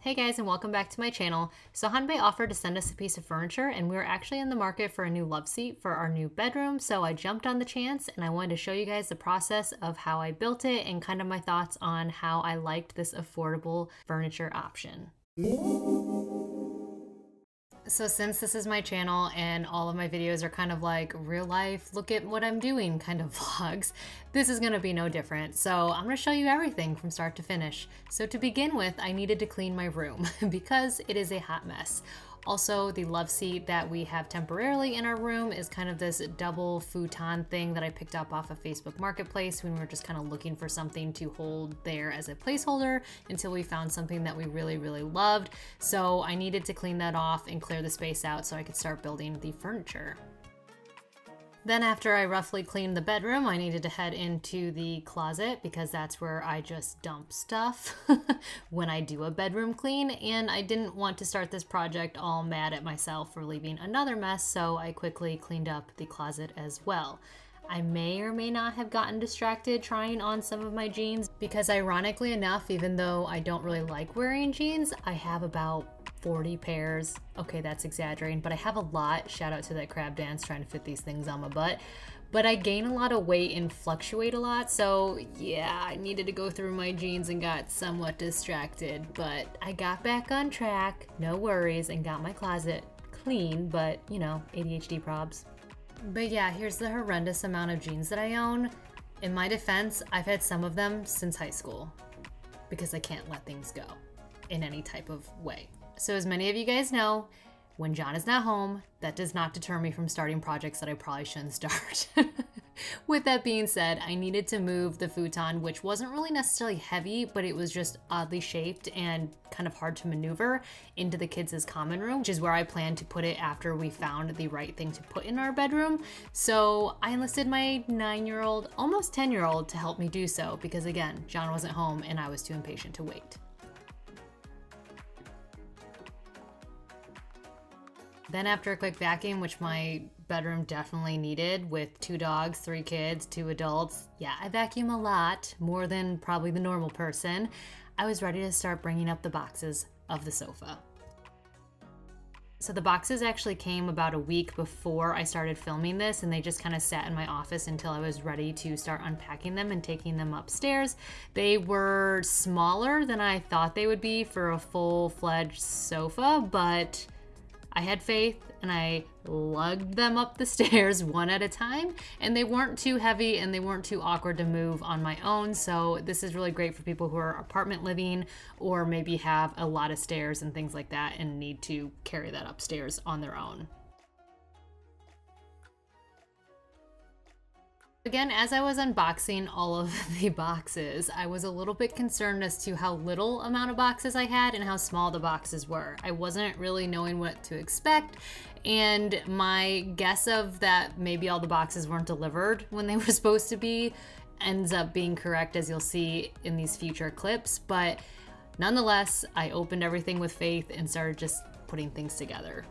Hey guys, and welcome back to my channel. So Honbay offered to send us a piece of furniture, and we were actually in the market for a new love seat for our new bedroom, so I jumped on the chance and I wanted to show you guys the process of how I built it and kind of my thoughts on how I liked this affordable furniture option. So since this is my channel and all of my videos are kind of like real life, look at what I'm doing kind of vlogs, this is gonna be no different. So I'm gonna show you everything from start to finish. So to begin with, I needed to clean my room because it is a hot mess. Also, the love seat that we have temporarily in our room is kind of this double futon thing that I picked up off of Facebook Marketplace when we were just kind of looking for something to hold there as a placeholder until we found something that we really loved. So I needed to clean that off and clear the space out so I could start building the furniture. Then after I roughly cleaned the bedroom, I needed to head into the closet because that's where I just dump stuff when I do a bedroom clean, and I didn't want to start this project all mad at myself for leaving another mess, so I quickly cleaned up the closet as well. I may or may not have gotten distracted trying on some of my jeans because ironically enough, even though I don't really like wearing jeans, I have about 40 pairs. Okay, that's exaggerating, but I have a lot. Shout out to that crab dance trying to fit these things on my butt. But I gain a lot of weight and fluctuate a lot, so yeah, I needed to go through my jeans and got somewhat distracted, but I got back on track, no worries, and got my closet clean, but you know, ADHD probs. But yeah, here's the horrendous amount of jeans that I own. In my defense, I've had some of them since high school because I can't let things go in any type of way. So as many of you guys know, when John is not home, that does not deter me from starting projects that I probably shouldn't start. With that being said, I needed to move the futon, which wasn't really necessarily heavy, but it was just oddly shaped and kind of hard to maneuver, into the kids' common room, which is where I planned to put it after we found the right thing to put in our bedroom. So I enlisted my 9-year-old, almost 10-year-old to help me do so because again, John wasn't home and I was too impatient to wait. Then after a quick vacuum, which my bedroom definitely needed with 2 dogs, 3 kids, 2 adults, yeah, I vacuum a lot, more than probably the normal person, I was ready to start bringing up the boxes of the sofa. So the boxes actually came about a week before I started filming this, and they just kind of sat in my office until I was ready to start unpacking them and taking them upstairs. They were smaller than I thought they would be for a full-fledged sofa, but I had faith and I lugged them up the stairs one at a time, and they weren't too heavy and they weren't too awkward to move on my own. So this is really great for people who are apartment living or maybe have a lot of stairs and things like that and need to carry that upstairs on their own. Again, as I was unboxing all of the boxes, I was a little bit concerned as to how little amount of boxes I had and how small the boxes were. I wasn't really knowing what to expect, and my guess of that maybe all the boxes weren't delivered when they were supposed to be ends up being correct, as you'll see in these future clips. But nonetheless, I opened everything with faith and started just putting things together.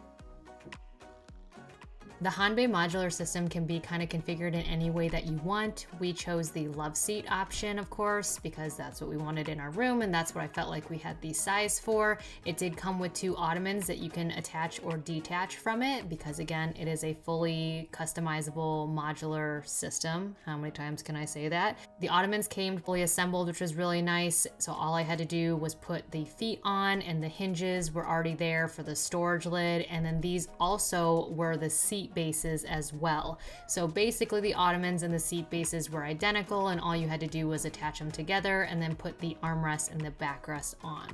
The Honbay modular system can be kind of configured in any way that you want. We chose the love seat option, of course, because that's what we wanted in our room and that's what I felt like we had the size for. It did come with 2 ottomans that you can attach or detach from it because again, it is a fully customizable modular system. How many times can I say that? The ottomans came fully assembled, which was really nice. So all I had to do was put the feet on, and the hinges were already there for the storage lid. And then these also were the seat bases as well. So basically the ottomans and the seat bases were identical, and all you had to do was attach them together and then put the armrest and the backrest on.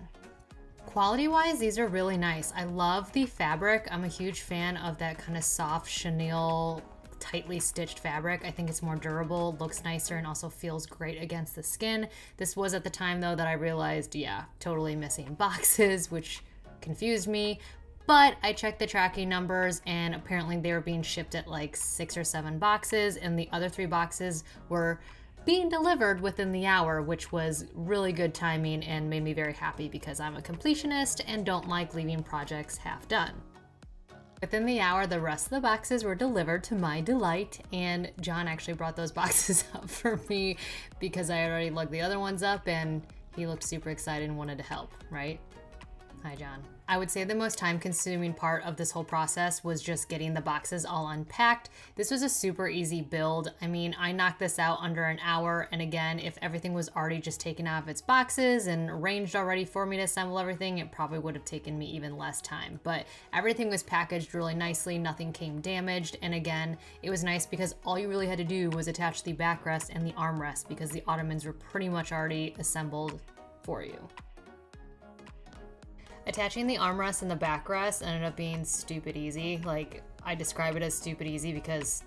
Quality-wise, these are really nice. I love the fabric. I'm a huge fan of that kind of soft chenille, tightly stitched fabric. I think it's more durable, looks nicer, and also feels great against the skin. This was at the time though that I realized, yeah, totally missing boxes, which confused me. But I checked the tracking numbers and apparently they were being shipped at like 6 or 7 boxes, and the other 3 boxes were being delivered within the hour, which was really good timing and made me very happy because I'm a completionist and don't like leaving projects half done. Within the hour, the rest of the boxes were delivered to my delight, and John actually brought those boxes up for me because I had already lugged the other ones up and he looked super excited and wanted to help, right? Hi, John. I would say the most time-consuming part of this whole process was just getting the boxes all unpacked. This was a super easy build. I mean, I knocked this out under an hour, and again, if everything was already just taken out of its boxes and arranged already for me to assemble everything, it probably would have taken me even less time. But everything was packaged really nicely, nothing came damaged, and again, it was nice because all you really had to do was attach the backrest and the armrest because the ottomans were pretty much already assembled for you. Attaching the armrest and the backrest ended up being stupid easy. Like, I describe it as stupid easy because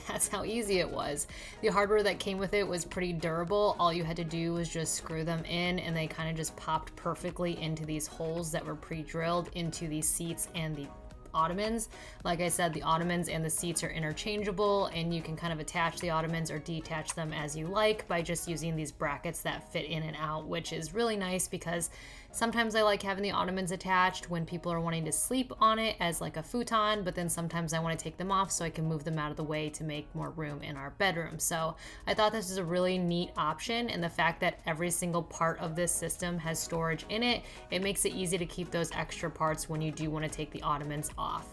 that's how easy it was. The hardware that came with it was pretty durable. All you had to do was just screw them in and they kind of just popped perfectly into these holes that were pre-drilled into these seats and the ottomans. Like I said, the ottomans and the seats are interchangeable and you can kind of attach the ottomans or detach them as you like by just using these brackets that fit in and out, which is really nice because sometimes I like having the ottomans attached when people are wanting to sleep on it as like a futon, but then sometimes I want to take them off so I can move them out of the way to make more room in our bedroom. So I thought this was a really neat option, and the fact that every single part of this system has storage in it, it makes it easy to keep those extra parts when you do want to take the ottomans off.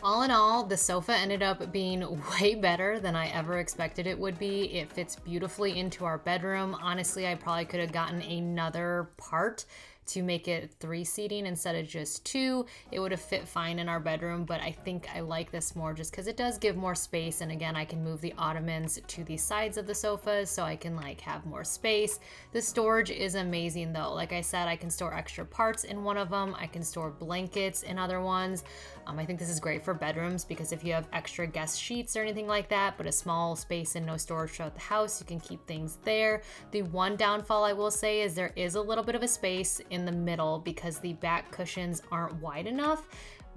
All in all, the sofa ended up being way better than I ever expected it would be. It fits beautifully into our bedroom. Honestly, I probably could have gotten another part to make it 3 seating instead of just 2. It would have fit fine in our bedroom, but I think I like this more just because it does give more space, and again, I can move the ottomans to the sides of the sofas so I can like have more space. The storage is amazing though. Like I said, I can store extra parts in one of them. I can store blankets in other ones. I think this is great for bedrooms because if you have extra guest sheets or anything like that, but a small space and no storage throughout the house, you can keep things there. The one downfall I will say is there is a little bit of a space in the middle because the back cushions aren't wide enough,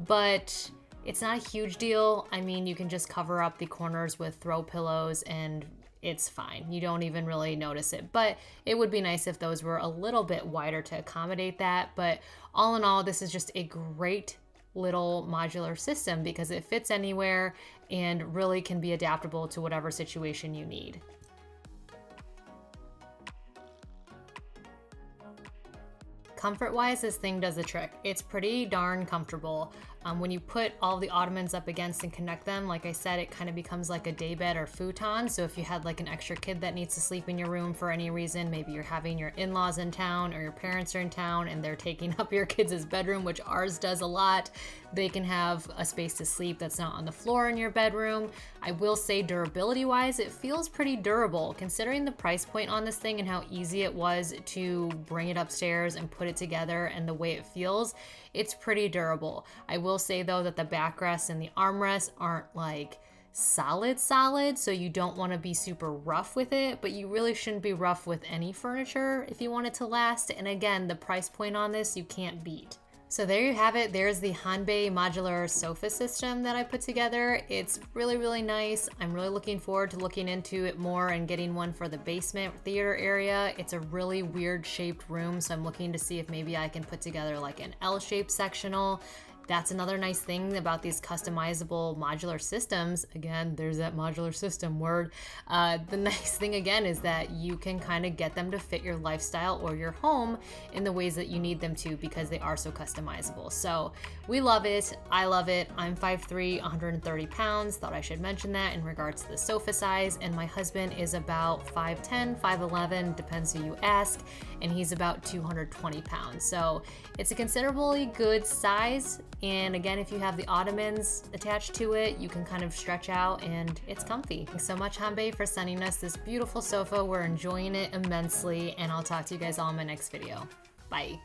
but it's not a huge deal. I mean, you can just cover up the corners with throw pillows and it's fine. You don't even really notice it, but it would be nice if those were a little bit wider to accommodate that. But all in all, this is just a great little modular system because it fits anywhere and really can be adaptable to whatever situation you need. Comfort-wise, this thing does the trick. It's pretty darn comfortable. When you put all the ottomans up against and connect them, like I said, it kind of becomes like a daybed or futon. So if you had like an extra kid that needs to sleep in your room for any reason, maybe you're having your in-laws in town or your parents are in town and they're taking up your kids' bedroom, which ours does a lot, they can have a space to sleep that's not on the floor in your bedroom. I will say durability-wise, it feels pretty durable considering the price point on this thing and how easy it was to bring it upstairs and put it together and the way it feels. It's pretty durable. I will say though that the backrest and the armrest aren't like solid, so you don't want to be super rough with it, but you really shouldn't be rough with any furniture if you want it to last. And again, the price point on this you can't beat. So there you have it. There's the Honbay modular sofa system that I put together. It's really, really nice. I'm really looking forward to looking into it more and getting one for the basement theater area. It's a really weird shaped room, so I'm looking to see if maybe I can put together like an L-shaped sectional. That's another nice thing about these customizable modular systems. Again, there's that modular system word. The nice thing again is that you can kind of get them to fit your lifestyle or your home in the ways that you need them to because they are so customizable. So we love it. I love it. I'm 5'3", 130 pounds. Thought I should mention that in regards to the sofa size. And my husband is about 5'10", 5'11", depends who you ask. And he's about 220 pounds. So it's a considerably good size. And again, if you have the ottomans attached to it, you can kind of stretch out and it's comfy. Thanks so much, Honbay, for sending us this beautiful sofa. We're enjoying it immensely, and I'll talk to you guys all in my next video. Bye.